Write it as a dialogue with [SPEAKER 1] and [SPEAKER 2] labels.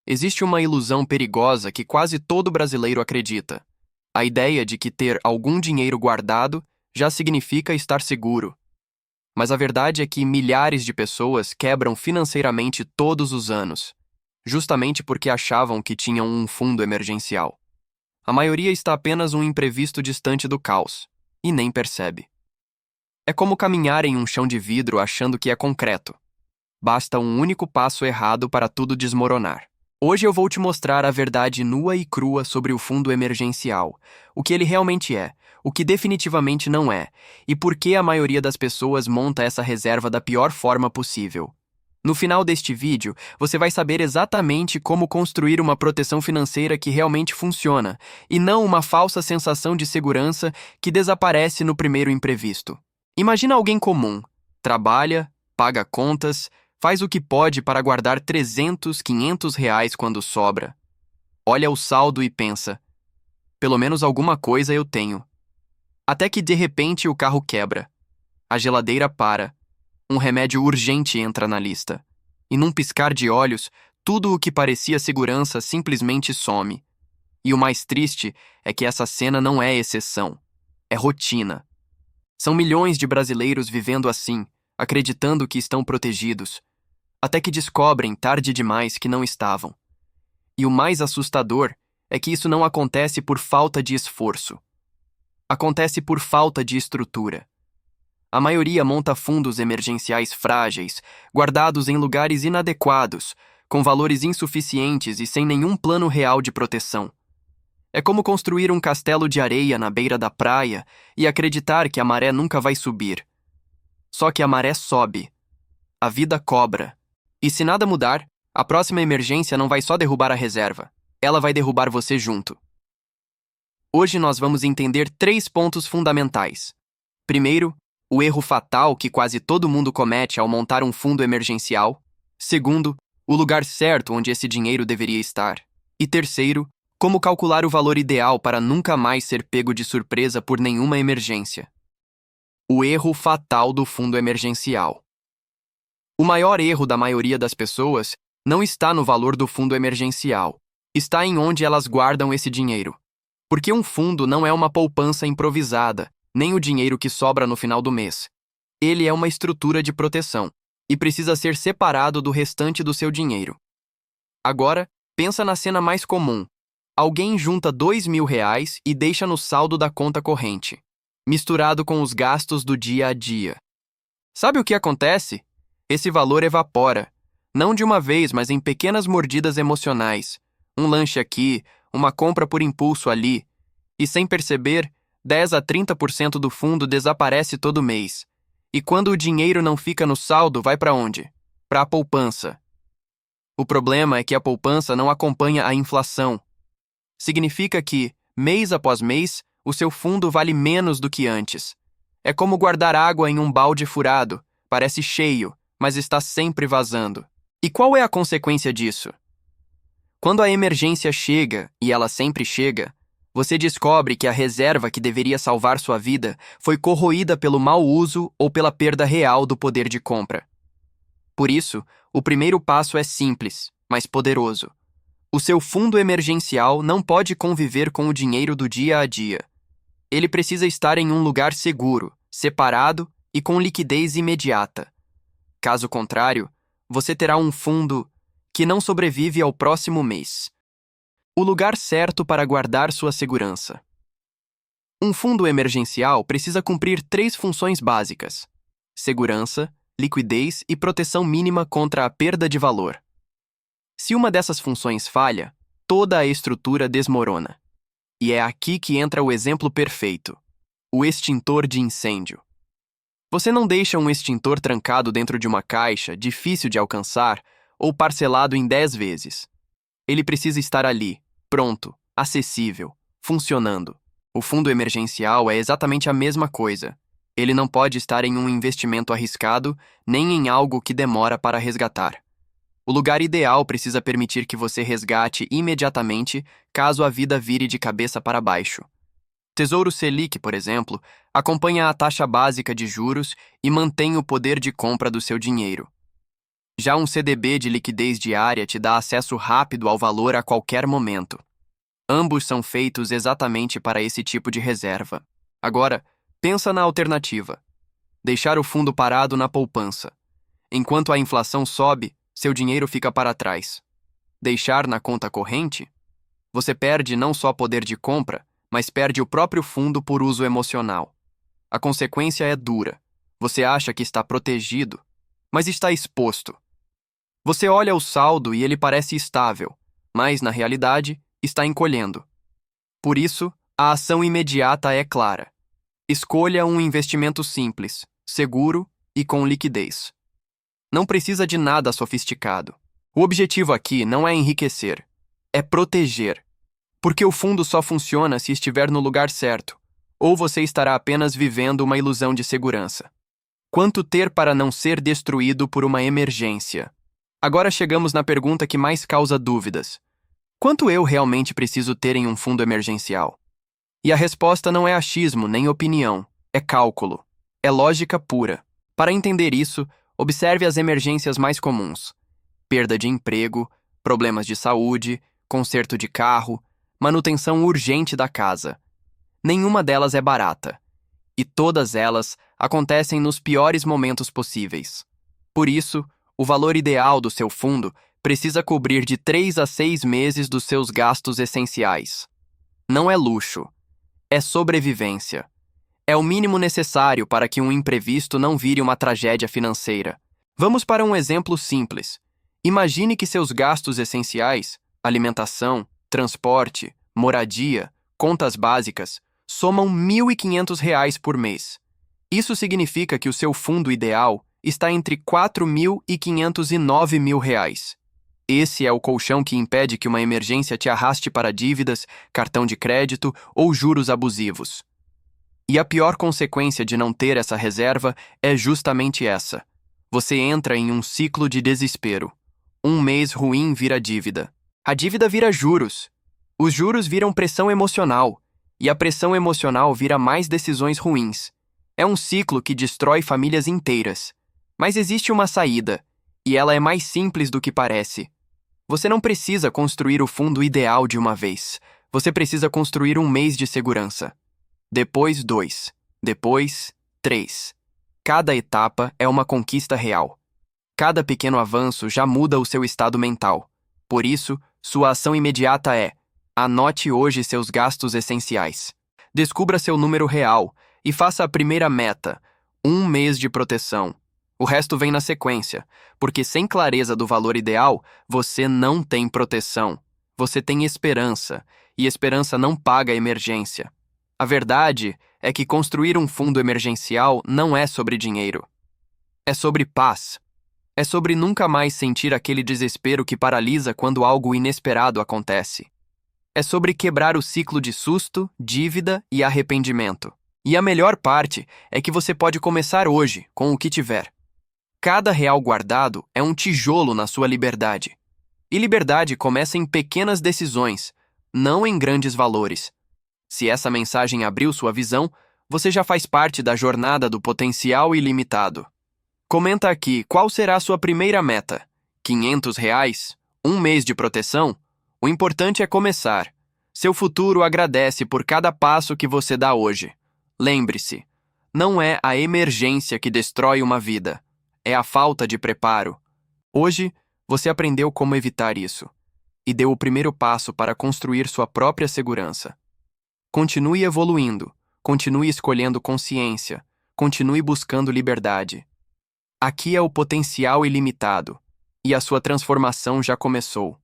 [SPEAKER 1] Existe uma ilusão perigosa que quase todo brasileiro acredita. A ideia de que ter algum dinheiro guardado já significa estar seguro. Mas a verdade é que milhares de pessoas quebram financeiramente todos os anos, justamente porque achavam que tinham um fundo emergencial. A maioria está apenas um imprevisto distante do caos, e nem percebe. É como caminhar em um chão de vidro achando que é concreto. Basta um único passo errado para tudo desmoronar. Hoje eu vou te mostrar a verdade nua e crua sobre o fundo emergencial, o que ele realmente é, o que definitivamente não é, e por que a maioria das pessoas monta essa reserva da pior forma possível. No final deste vídeo, você vai saber exatamente como construir uma proteção financeira que realmente funciona, e não uma falsa sensação de segurança que desaparece no primeiro imprevisto. Imagina alguém comum, trabalha, paga contas, faz o que pode para guardar 300, 500 reais quando sobra. Olha o saldo e pensa, pelo menos alguma coisa eu tenho. Até que de repente o carro quebra, a geladeira para, um remédio urgente entra na lista. E num piscar de olhos, tudo o que parecia segurança simplesmente some. E o mais triste é que essa cena não é exceção, é rotina. São milhões de brasileiros vivendo assim, acreditando que estão protegidos, até que descobrem tarde demais que não estavam. E o mais assustador é que isso não acontece por falta de esforço. Acontece por falta de estrutura. A maioria monta fundos emergenciais frágeis, guardados em lugares inadequados, com valores insuficientes e sem nenhum plano real de proteção. É como construir um castelo de areia na beira da praia e acreditar que a maré nunca vai subir. Só que a maré sobe. A vida cobra. E se nada mudar, a próxima emergência não vai só derrubar a reserva, ela vai derrubar você junto. Hoje nós vamos entender 3 pontos fundamentais. Primeiro, o erro fatal que quase todo mundo comete ao montar um fundo emergencial. Segundo, o lugar certo onde esse dinheiro deveria estar. E terceiro, como calcular o valor ideal para nunca mais ser pego de surpresa por nenhuma emergência. O erro fatal do fundo emergencial. O maior erro da maioria das pessoas não está no valor do fundo emergencial, está em onde elas guardam esse dinheiro. Porque um fundo não é uma poupança improvisada, nem o dinheiro que sobra no final do mês. Ele é uma estrutura de proteção e precisa ser separado do restante do seu dinheiro. Agora, pensa na cena mais comum. Alguém junta R$ 2.000 e deixa no saldo da conta corrente, misturado com os gastos do dia a dia. Sabe o que acontece? Esse valor evapora, não de uma vez, mas em pequenas mordidas emocionais. Um lanche aqui, uma compra por impulso ali, e sem perceber, 10 a 30% do fundo desaparece todo mês. E quando o dinheiro não fica no saldo, vai para onde? Para a poupança. O problema é que a poupança não acompanha a inflação. Significa que, mês após mês, o seu fundo vale menos do que antes. É como guardar água em um balde furado, parece cheio, mas está sempre vazando. E qual é a consequência disso? Quando a emergência chega, e ela sempre chega, você descobre que a reserva que deveria salvar sua vida foi corroída pelo mau uso ou pela perda real do poder de compra. Por isso, o primeiro passo é simples, mas poderoso. O seu fundo emergencial não pode conviver com o dinheiro do dia a dia. Ele precisa estar em um lugar seguro, separado e com liquidez imediata. Caso contrário, você terá um fundo que não sobrevive ao próximo mês. O lugar certo para guardar sua segurança. Um fundo emergencial precisa cumprir 3 funções básicas: segurança, liquidez e proteção mínima contra a perda de valor. Se uma dessas funções falha, toda a estrutura desmorona. E é aqui que entra o exemplo perfeito: o extintor de incêndio. Você não deixa um extintor trancado dentro de uma caixa, difícil de alcançar, ou parcelado em 10 vezes. Ele precisa estar ali, pronto, acessível, funcionando. O fundo emergencial é exatamente a mesma coisa. Ele não pode estar em um investimento arriscado, nem em algo que demora para resgatar. O lugar ideal precisa permitir que você resgate imediatamente caso a vida vire de cabeça para baixo. Tesouro Selic, por exemplo, acompanha a taxa básica de juros e mantém o poder de compra do seu dinheiro. Já um CDB de liquidez diária te dá acesso rápido ao valor a qualquer momento. Ambos são feitos exatamente para esse tipo de reserva. Agora, pensa na alternativa: deixar o fundo parado na poupança. Enquanto a inflação sobe, seu dinheiro fica para trás. Deixar na conta corrente? Você perde não só poder de compra, mas perde o próprio fundo por uso emocional. A consequência é dura. Você acha que está protegido, mas está exposto. Você olha o saldo e ele parece estável, mas, na realidade, está encolhendo. Por isso, a ação imediata é clara. Escolha um investimento simples, seguro e com liquidez. Não precisa de nada sofisticado. O objetivo aqui não é enriquecer, é proteger. Porque o fundo só funciona se estiver no lugar certo, ou você estará apenas vivendo uma ilusão de segurança. Quanto ter para não ser destruído por uma emergência? Agora chegamos na pergunta que mais causa dúvidas. Quanto eu realmente preciso ter em um fundo emergencial? E a resposta não é achismo nem opinião, é cálculo. É lógica pura. Para entender isso, observe as emergências mais comuns: perda de emprego, problemas de saúde, conserto de carro, manutenção urgente da casa. Nenhuma delas é barata. E todas elas acontecem nos piores momentos possíveis. Por isso, o valor ideal do seu fundo precisa cobrir de 3 a 6 meses dos seus gastos essenciais. Não é luxo, é sobrevivência. É o mínimo necessário para que um imprevisto não vire uma tragédia financeira. Vamos para um exemplo simples. Imagine que seus gastos essenciais, alimentação, transporte, moradia, contas básicas, somam R$ 1.500 por mês. Isso significa que o seu fundo ideal está entre R$ 4.500 e R$ 9.000. Esse é o colchão que impede que uma emergência te arraste para dívidas, cartão de crédito ou juros abusivos. E a pior consequência de não ter essa reserva é justamente essa. Você entra em um ciclo de desespero. Um mês ruim vira dívida. A dívida vira juros. Os juros viram pressão emocional. E a pressão emocional vira mais decisões ruins. É um ciclo que destrói famílias inteiras. Mas existe uma saída, e ela é mais simples do que parece. Você não precisa construir o fundo ideal de uma vez. Você precisa construir um mês de segurança. Depois 2. Depois 3. Cada etapa é uma conquista real. Cada pequeno avanço já muda o seu estado mental. Por isso, sua ação imediata é: anote hoje seus gastos essenciais. Descubra seu número real e faça a primeira meta: um mês de proteção. O resto vem na sequência, porque sem clareza do valor ideal, você não tem proteção. Você tem esperança, e esperança não paga emergência. A verdade é que construir um fundo emergencial não é sobre dinheiro. É sobre paz. É sobre nunca mais sentir aquele desespero que paralisa quando algo inesperado acontece. É sobre quebrar o ciclo de susto, dívida e arrependimento. E a melhor parte é que você pode começar hoje, com o que tiver. Cada real guardado é um tijolo na sua liberdade. E liberdade começa em pequenas decisões, não em grandes valores. Se essa mensagem abriu sua visão, você já faz parte da jornada do potencial ilimitado. Comenta aqui qual será a sua primeira meta. R$ 500? Um mês de proteção? O importante é começar. Seu futuro agradece por cada passo que você dá hoje. Lembre-se, não é a emergência que destrói uma vida. É a falta de preparo. Hoje, você aprendeu como evitar isso e deu o primeiro passo para construir sua própria segurança. Continue evoluindo, continue escolhendo consciência, continue buscando liberdade. Aqui é o potencial ilimitado, e a sua transformação já começou.